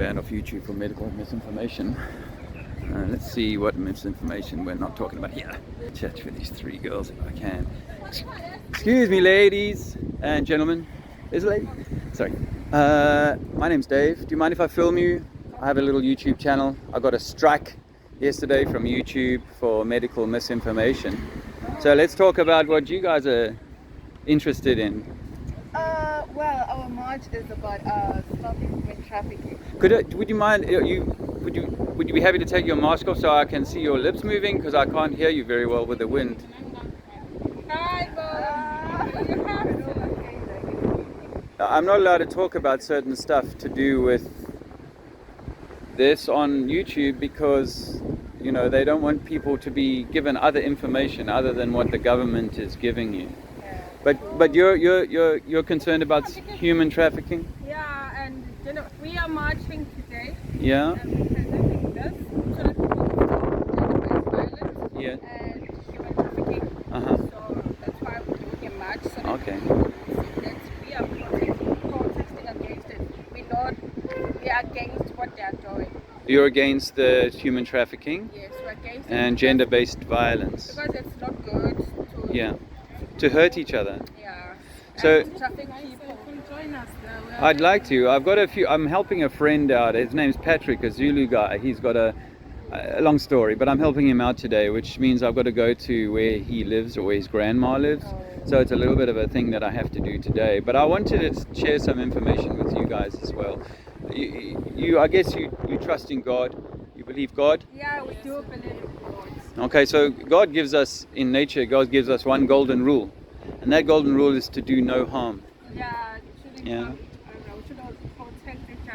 banned off YouTube for medical misinformation. Let's see what misinformation we're not talking about here. Chat with these three girls if I can. Excuse me, ladies and gentlemen. Is it lady? Sorry. My name's Dave. Do you mind if I film you? I have a little YouTube channel. I got a strike yesterday from YouTube for medical misinformation. So let's talk about what you guys are interested in. Well, our march is about stopping human trafficking. Would you mind? Would you be happy to take your mask off so I can see your lips moving? Because I can't hear you very well with the wind. Hi, I'm not allowed to talk about certain stuff to do with this on YouTube because, you know, they don't want people to be given other information other than what the government is giving you. But you're concerned about human trafficking? Yeah, and you know, we are marching today. Yeah. Presenting this so that people can stop violence Yeah. and human trafficking. So that's why we're doing a march. So that Okay. people see that we are protesting against it. We are against what they are doing. You're against the human trafficking? Yes, we're against it. And gender-based violence? Because it's not good to... Yeah. To hurt each other? Yeah. So... And traffic people. Join us now. I'd like to. I'm helping a friend out. His name's Patrick, a Zulu guy. He's got a long story, but I'm helping him out today, which means I've got to go to where he lives or where his grandma lives. So it's a little bit of a thing that I have to do today. But I wanted to share some information with you guys as well. I guess you trust in God. You believe God? Yeah, we do believe in God. Okay, so God gives us, in nature, God gives us one golden rule. And that golden rule is to do no harm. Yeah, we should all protect each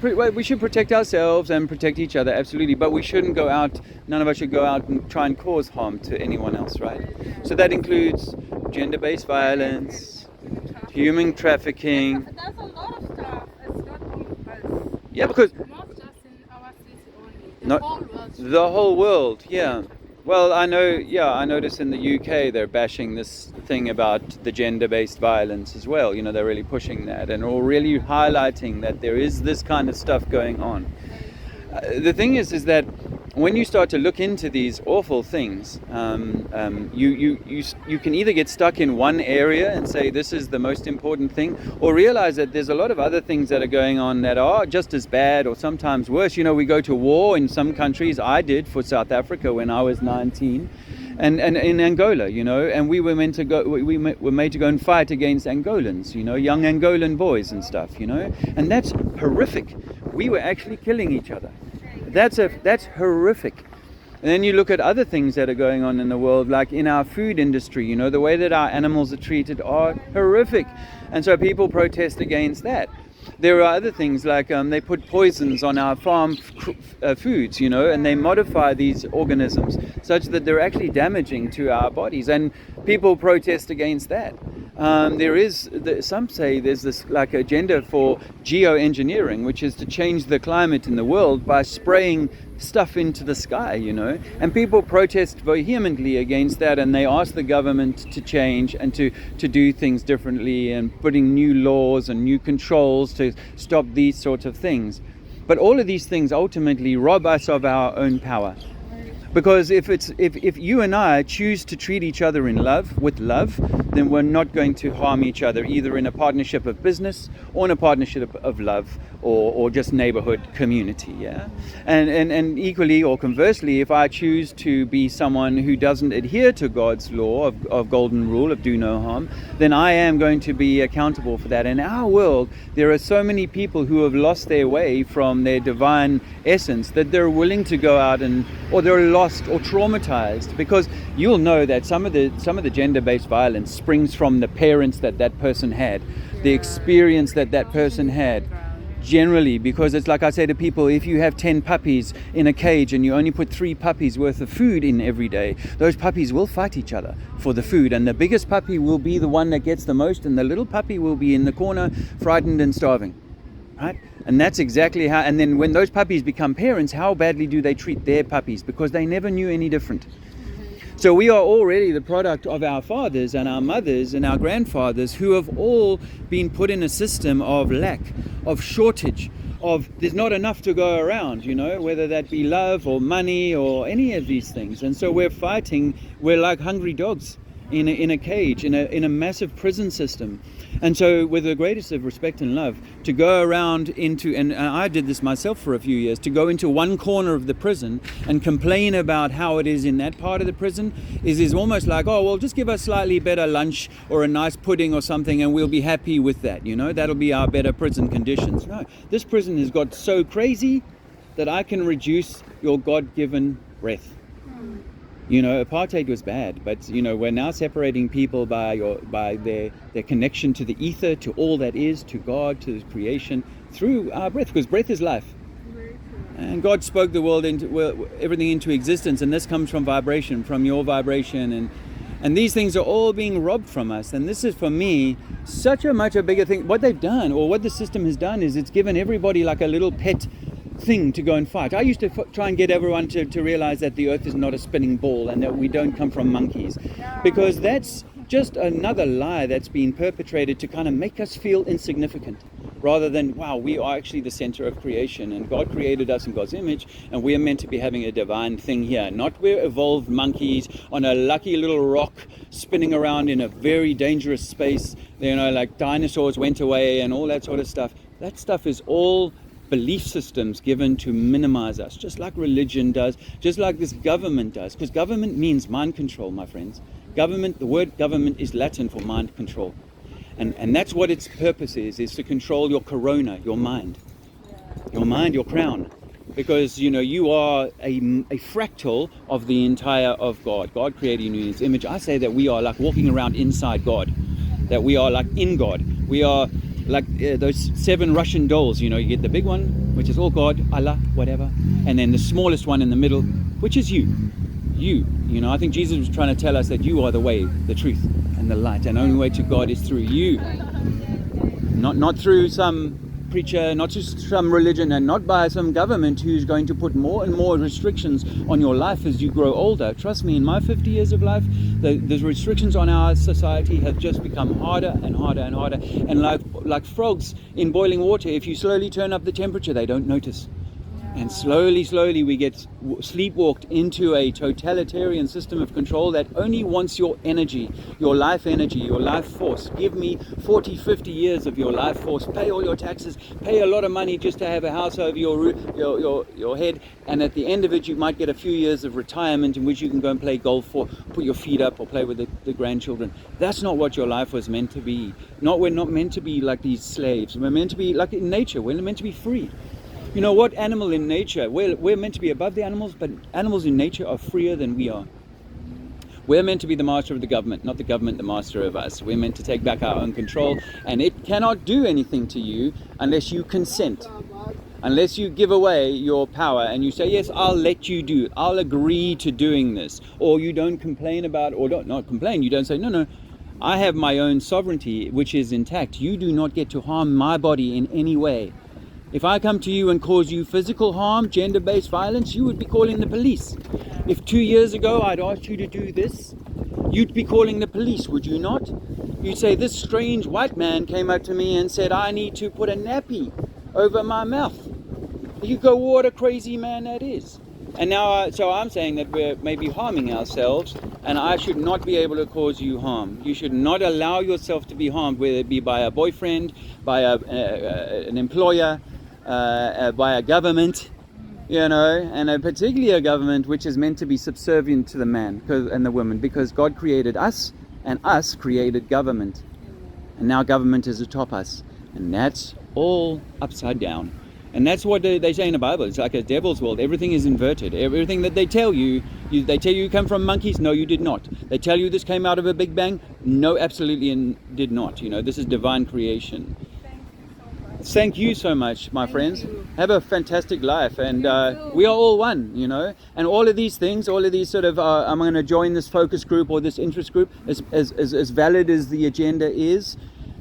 other. We should protect ourselves and protect each other, absolutely. But we shouldn't go out. None of us should go out and try and cause harm to anyone else, right? So that includes gender-based violence, human trafficking. There's a lot of stuff. It's not only us. Yeah, because Not just in our city only. Not Whole world. the whole world. Yeah. Well, I notice in the UK they're bashing this thing about the gender-based violence as well. You know, they're really pushing that and all really highlighting that there is this kind of stuff going on. The thing is that when you start to look into these awful things, you can either get stuck in one area and say this is the most important thing, or realize that there's a lot of other things that are going on that are just as bad or sometimes worse. You know, we go to war in some countries. I did for South Africa when I was 19, and in Angola, you know, and we were meant to go. We were made to go and fight against Angolans, you know, young Angolan boys and stuff, you know, and that's horrific. We were actually killing each other. That's horrific. And then you look at other things that are going on in the world, like in our food industry, you know, the way that our animals are treated are horrific. And so people protest against that. There are other things like they put poisons on our farm foods, you know, and they modify these organisms such that they're actually damaging to our bodies. And people protest against that. Some say there's this like agenda for geoengineering, which is to change the climate in the world by spraying stuff into the sky, you know, and people protest vehemently against that, and they ask the government to change and to do things differently and putting new laws and new controls to stop these sorts of things. But all of these things ultimately rob us of our own power. Because if you and I choose to treat each other with love, then we're not going to harm each other, either in a partnership of business or in a partnership of love or just neighborhood community, yeah? And equally or conversely, if I choose to be someone who doesn't adhere to God's law of golden rule of do no harm, then I am going to be accountable for that. In our world, there are so many people who have lost their way from their divine essence that they're willing to go out or they're lost or traumatized, because you'll know that some of the gender-based violence springs from the parents that person had, the experience that person had. Generally, because it's like I say to people, if you have 10 puppies in a cage and you only put 3 puppies worth of food in every day, those puppies will fight each other for the food, and the biggest puppy will be the one that gets the most, and the little puppy will be in the corner frightened and starving, right? And that's exactly how. And then when those puppies become parents, how badly do they treat their puppies? Because they never knew any different. So we are already the product of our fathers and our mothers and our grandfathers, who have all been put in a system of lack, of shortage, of there's not enough to go around, you know, whether that be love or money or any of these things. And so we're fighting, we're like hungry dogs in a cage, in a massive prison system. And so with the greatest of respect and love, to go around into, and I did this myself for a few years, to go into one corner of the prison and complain about how it is in that part of the prison is almost like, oh, well, just give us slightly better lunch or a nice pudding or something and we'll be happy with that, you know, that'll be our better prison conditions. No, this prison has got so crazy that I can reduce your God-given breath. You know, apartheid was bad, but you know, we're now separating people by their connection to the ether, to all that is, to God, to creation, through our breath, because breath is life. And God spoke the world everything into existence, and this comes from vibration, from your vibration, and these things are all being robbed from us. And this is, for me, such a much a bigger thing. What they've done, or what the system has done, is it's given everybody like a little pet thing to go and fight. I used to try and get everyone to realize that the earth is not a spinning ball and that we don't come from monkeys, because that's just another lie that's been perpetrated to kind of make us feel insignificant, rather than, wow, we are actually the center of creation and God created us in God's image and we're meant to be having a divine thing here, not we're evolved monkeys on a lucky little rock spinning around in a very dangerous space, you know, like dinosaurs went away and all that sort of stuff. That stuff is all belief systems given to minimize us, just like religion does, just like this government does, because government means mind control, my friends. Government, the word government is Latin for mind control, and that's what its purpose is to control your corona, your mind, your crown, because you know you are a fractal of the entire of God. God created you in His image. I say that we are like walking around inside God, that we are like in God. We are like those 7 Russian dolls, you know, you get the big one, which is all God, Allah, whatever, and then the smallest one in the middle, which is you, you know. I think Jesus was trying to tell us that you are the way, the truth, and the light, and the only way to God is through you, not through some preacher, not just some religion, and not by some government who's going to put more and more restrictions on your life as you grow older. Trust me, in my 50 years of life, the restrictions on our society have just become harder and harder and harder. And like frogs in boiling water, if you slowly turn up the temperature, they don't notice. And slowly we get sleepwalked into a totalitarian system of control that only wants your energy, your life force. Give me 40, 50 years of your life force, pay all your taxes, pay a lot of money just to have a house over your head, and at the end of it you might get a few years of retirement in which you can go and play golf or put your feet up or play with the grandchildren. That's not what your life was meant to be. We're not meant to be like these slaves. We're meant to be like in nature. We're meant to be free. You know what? Animal in nature, we're meant to be above the animals, but animals in nature are freer than we are. We're meant to be the master of the government, not the government the master of us. We're meant to take back our own control, and it cannot do anything to you unless you consent, unless you give away your power and you say, yes, I'll let you do it, I'll agree to doing this, or you don't complain about, or don't not complain, you don't say, no, I have my own sovereignty which is intact. You do not get to harm my body in any way. If I come to you and cause you physical harm, gender-based violence, you would be calling the police. If 2 years ago I'd asked you to do this, you'd be calling the police, would you not? You'd say, this strange white man came up to me and said, I need to put a nappy over my mouth. You go, what a crazy man that is. And now, so I'm saying that we're maybe harming ourselves, and I should not be able to cause you harm. You should not allow yourself to be harmed, whether it be by a boyfriend, by an employer, by a government, you know, and particularly a government which is meant to be subservient to the man and the woman, because God created us and us created government, and now government is atop us, and that's all upside down. And that's what they say in the Bible. It's like a devil's world. Everything is inverted. Everything that they tell you, they tell you come from monkeys. No, you did not. They tell you this came out of a big bang. No, absolutely did not. You know, this is divine creation. Thank you so much, my friends. Have a fantastic life, and we are all one, you know. And all of these things, all of these sort of, I'm going to join this focus group or this interest group, as valid as the agenda is,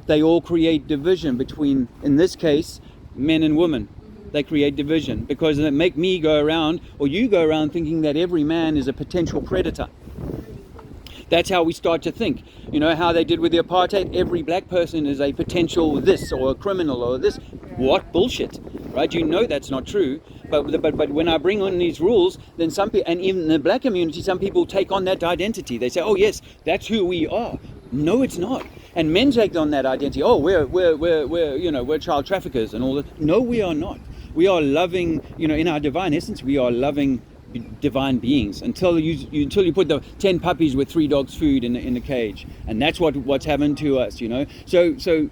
they all create division between, in this case, men and women. They create division because they make me go around, or you go around, thinking that every man is a potential predator. That's how we start to think. You know how they did with the apartheid? Every black person is a potential this or a criminal or this. What bullshit. right? You know that's not true, but when I bring on these rules, then some people, and even in the black community, some people take on that identity. They say, oh yes, that's who we are. No, it's not. And men take on that identity. Oh, we're child traffickers and all that. No, we are not. We are loving, in our divine essence, we are loving divine beings until you put the 10 puppies with 3 dogs food in the cage, and that's what's happened to us. So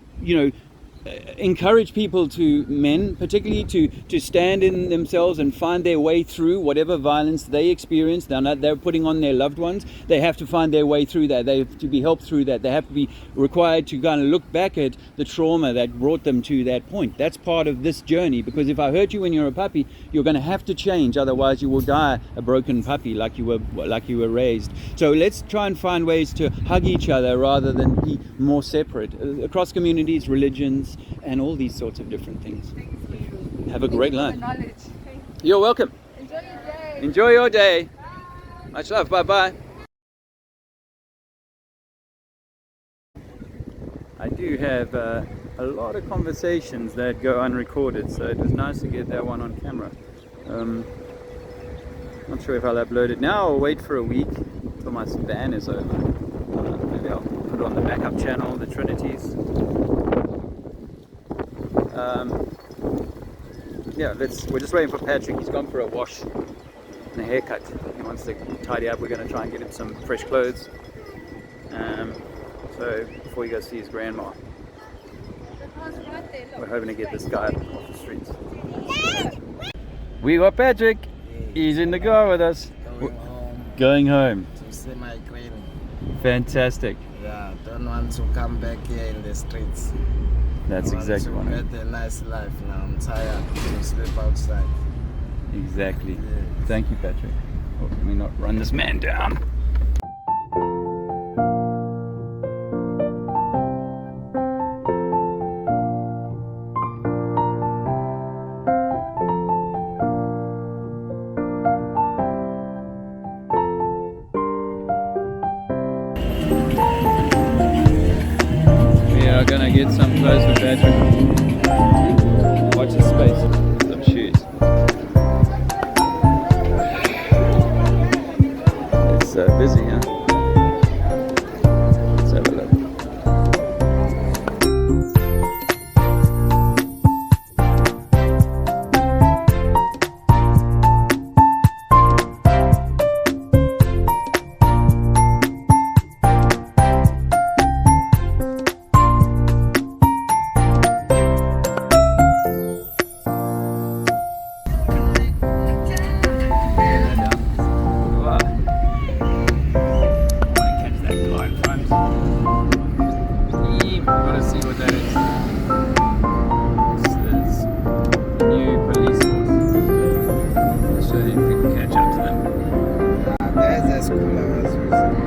encourage people, to men particularly, to stand in themselves and find their way through whatever violence they experience. They're putting on their loved ones. They have to find their way through that. They have to be helped through that. They have to be required to kind of look back at the trauma that brought them to that point. That's part of this journey, because if I hurt you when you're a puppy, you're going to have to change, otherwise you will die a broken puppy like you were raised. So let's try and find ways to hug each other rather than be more separate across communities, religions, and all these sorts of different things. Have a great life. You're welcome. Enjoy your day. Enjoy your day. Much love. Bye-bye. I do have a lot of conversations that go unrecorded, so it was nice to get that one on camera. Not sure if I'll upload it now or wait for a week till my span is over. Maybe I'll put it on the backup channel, the Trinities. Yeah, we're just waiting for Patrick. He's gone for a wash and a haircut. He wants to tidy up. We're going to try and get him some fresh clothes. So before he goes see his grandma, we're hoping to get this guy off the streets. We got Patrick. He's in the car with us. Going home. To see my queen. Fantastic. Yeah, don't want to come back here in the streets. That's exactly what I want to get a nice life now. I'm tired to sleep outside. Exactly. Yeah. Thank you, Patrick. Oh, let me not run this man down. We are gonna get some clothes for Patrick. Watch the space. Some shoes. It's busy, huh? Let's have a look.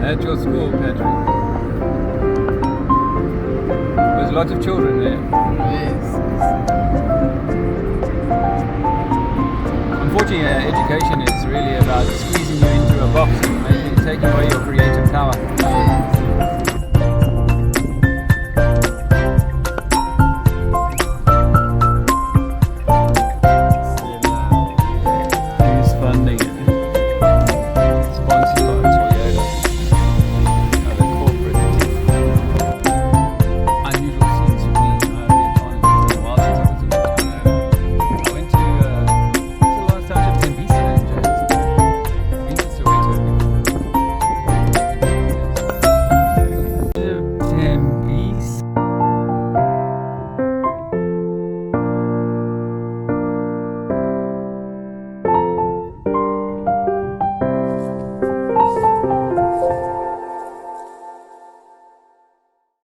At your school, Patrick. There's lots of children there. Yes. Unfortunately, education is really about squeezing you into a box and taking away your creative power.